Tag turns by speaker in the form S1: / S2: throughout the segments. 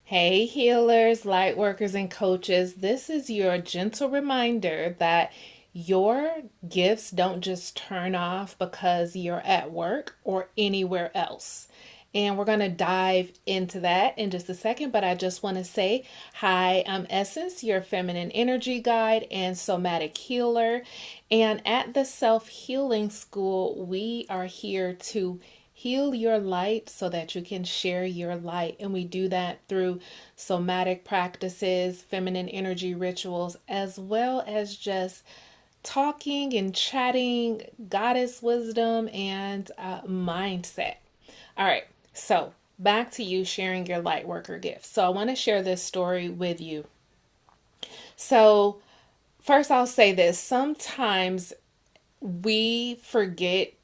S1: Hey, healers, light workers, and coaches. This is your gentle reminder that your gifts don't just turn off because you're at work or anywhere else. And we're going to dive into that in just a second. But I just want to say hi, I'm Essence, your feminine energy guide and somatic healer. And at the Self Healing School, we are here to heal your light so that you can share your light. And we do that through somatic practices, feminine energy rituals, as well as just talking and chatting, goddess wisdom, and mindset. All right, so back to you sharing your light worker gifts. So I want to share this story with you. So, first, I'll say this sometimes we forget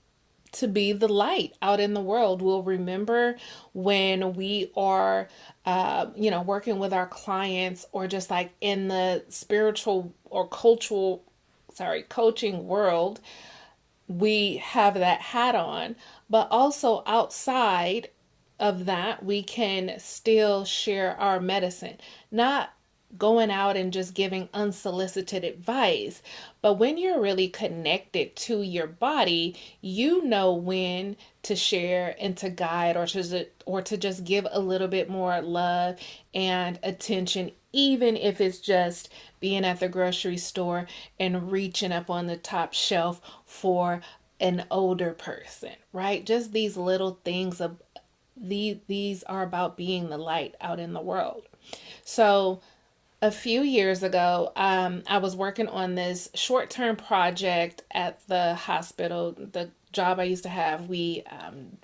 S1: to be the light out in the world. We'll remember when we are, working with our clients or just like in the spiritual or coaching world, we have that hat on. But also outside of that, we can still share our medicine. Not going out and just giving unsolicited advice. But when you're really connected to your body, you know when to share and to guide or to just give a little bit more love and attention, even if it's just being at the grocery store and reaching up on the top shelf for an older person, right? Just these little things of these are about being the light out in the world. So a few years ago, I was working on this short term project at the hospital. The job I used to have, we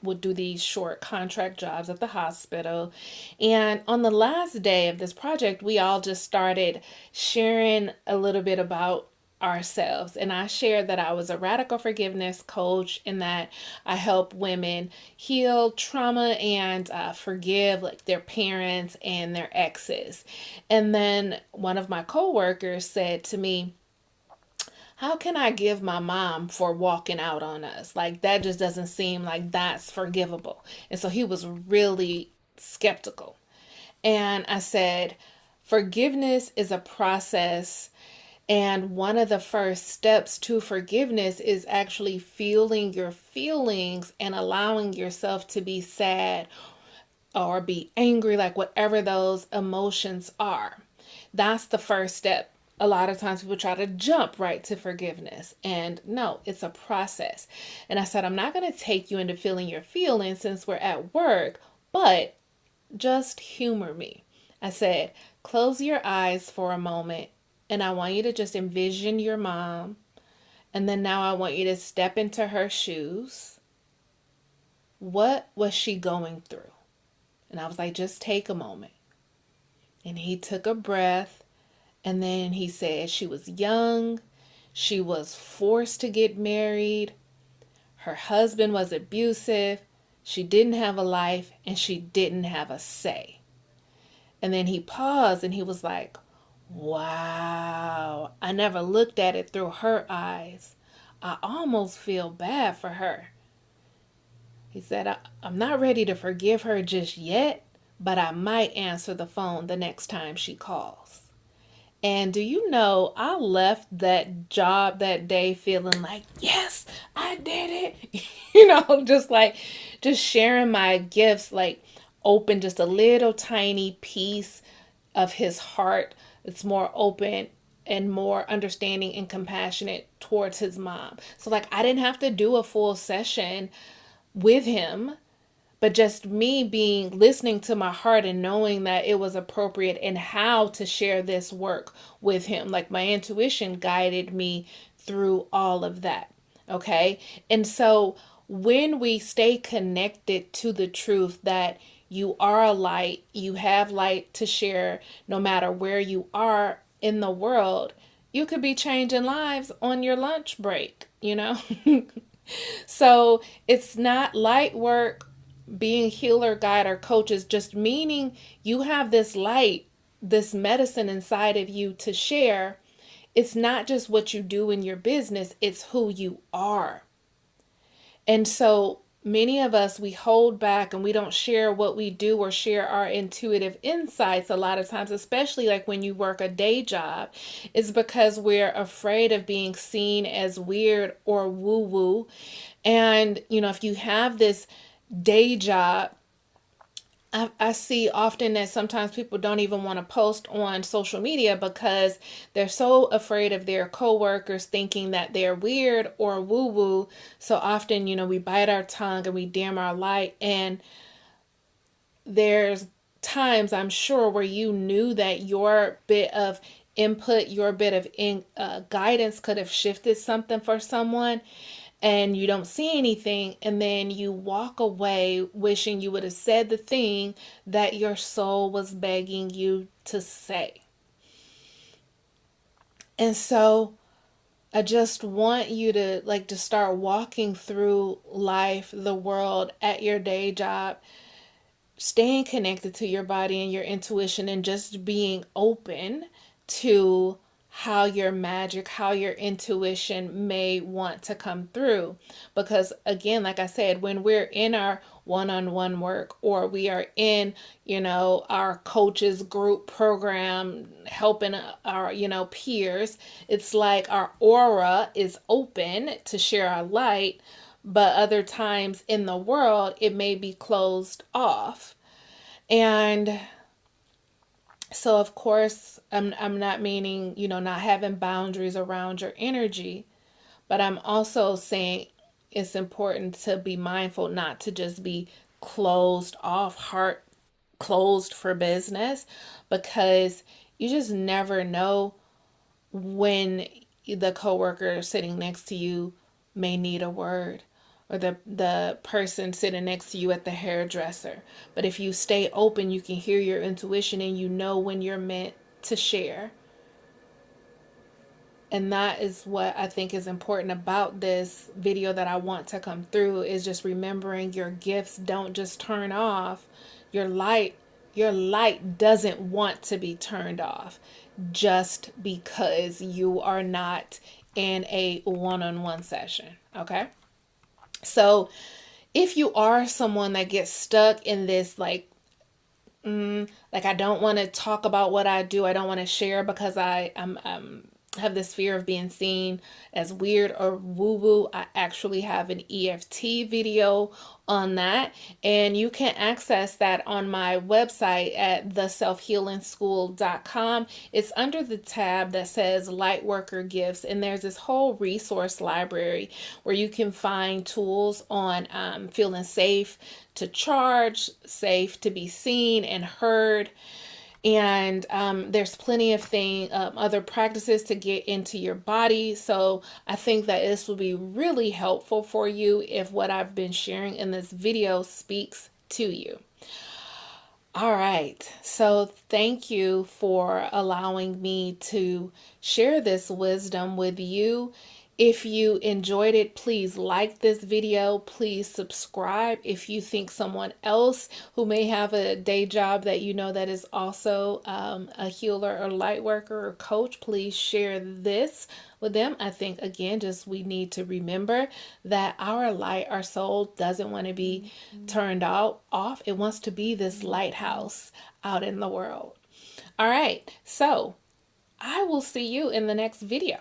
S1: would do these short contract jobs at the hospital. And on the last day of this project, we all just started sharing a little bit about ourselves. And I shared that I was a radical forgiveness coach and that I help women heal trauma and forgive like their parents and their exes. And then one of my coworkers said to me, how can I give my mom for walking out on us? Like, that just doesn't seem like that's forgivable. And so he was really skeptical. And I said, forgiveness is a process. And one of the first steps to forgiveness is actually feeling your feelings and allowing yourself to be sad or be angry, like whatever those emotions are. That's the first step. A lot of times people try to jump right to forgiveness. And no, it's a process. And I said, I'm not going to take you into feeling your feelings since we're at work, but just humor me. I said, close your eyes for a moment and I want you to just envision your mom. And then now I want you to step into her shoes. What was she going through? And I was like, just take a moment. And he took a breath. And then he said she was young. She was forced to get married. Her husband was abusive. She didn't have a life and she didn't have a say. And then he paused and he was like, wow, I never looked at it through her eyes. I almost feel bad for her. He said, I'm not ready to forgive her just yet, but I might answer the phone the next time she calls. And do you know, I left that job that day feeling like, yes, I did it. Just sharing my gifts, like open just a little tiny piece of his heart. It's more open and more understanding and compassionate towards his mom. So, like, I didn't have to do a full session with him, but just me being listening to my heart and knowing that it was appropriate and how to share this work with him. Like, my intuition guided me through all of that. Okay. And so when we stay connected to the truth that you are a light, you have light to share no matter where you are in the world, you could be changing lives on your lunch break. So it's not light work being healer, guide, or coach is just meaning you have this light, this medicine inside of you to share. It's not just what you do in your business, it's who you are. And so many of us, we hold back and we don't share what we do or share our intuitive insights a lot of times, especially like when you work a day job, is because we're afraid of being seen as weird or woo woo. And, if you have this day job, I see often that sometimes people don't even want to post on social media because they're so afraid of their coworkers thinking that they're weird or woo woo. So often, we bite our tongue and we dim our light. And there's times, I'm sure, where you knew that your bit of input, your bit of guidance could have shifted something for someone, and you don't see anything, and then you walk away wishing you would have said the thing that your soul was begging you to say. And so I just want you to start walking through life, the world, at your day job, staying connected to your body and your intuition, and just being open to how your magic, how your intuition may want to come through. Because again, like I said, when we're in our one-on-one work, or we are in, our coaches group program helping our, peers, it's like our aura is open to share our light, but other times in the world it may be closed off. And so of course I'm not meaning, not having boundaries around your energy, but I'm also saying it's important to be mindful not to just be closed off, heart closed for business, because you just never know when the coworker sitting next to you may need a word, or the person sitting next to you at the hairdresser. But if you stay open, you can hear your intuition and you know when you're meant to share. And that is what I think is important about this video that I want to come through, is just remembering your gifts don't just turn off. Your light doesn't want to be turned off just because you are not in a one-on-one session. Okay? So if you are someone that gets stuck in this, like I don't want to talk about what I do, I don't want to share because I'm have this fear of being seen as weird or woo woo, I actually have an EFT video on that, and you can access that on my website at theselfhealingschool.com. It's under the tab that says Lightworker Gifts, and there's this whole resource library where you can find tools on feeling safe to charge, safe to be seen and heard. And there's plenty of other practices to get into your body. So I think that this will be really helpful for you if what I've been sharing in this video speaks to you. All right. So thank you for allowing me to share this wisdom with you. If you enjoyed it, please like this video. Please subscribe. If you think someone else who may have a day job that that is also a healer or light worker or coach, please share this with them. I think, again, just we need to remember that our light, our soul doesn't want to be turned off. It wants to be this lighthouse out in the world. All right. So I will see you in the next video.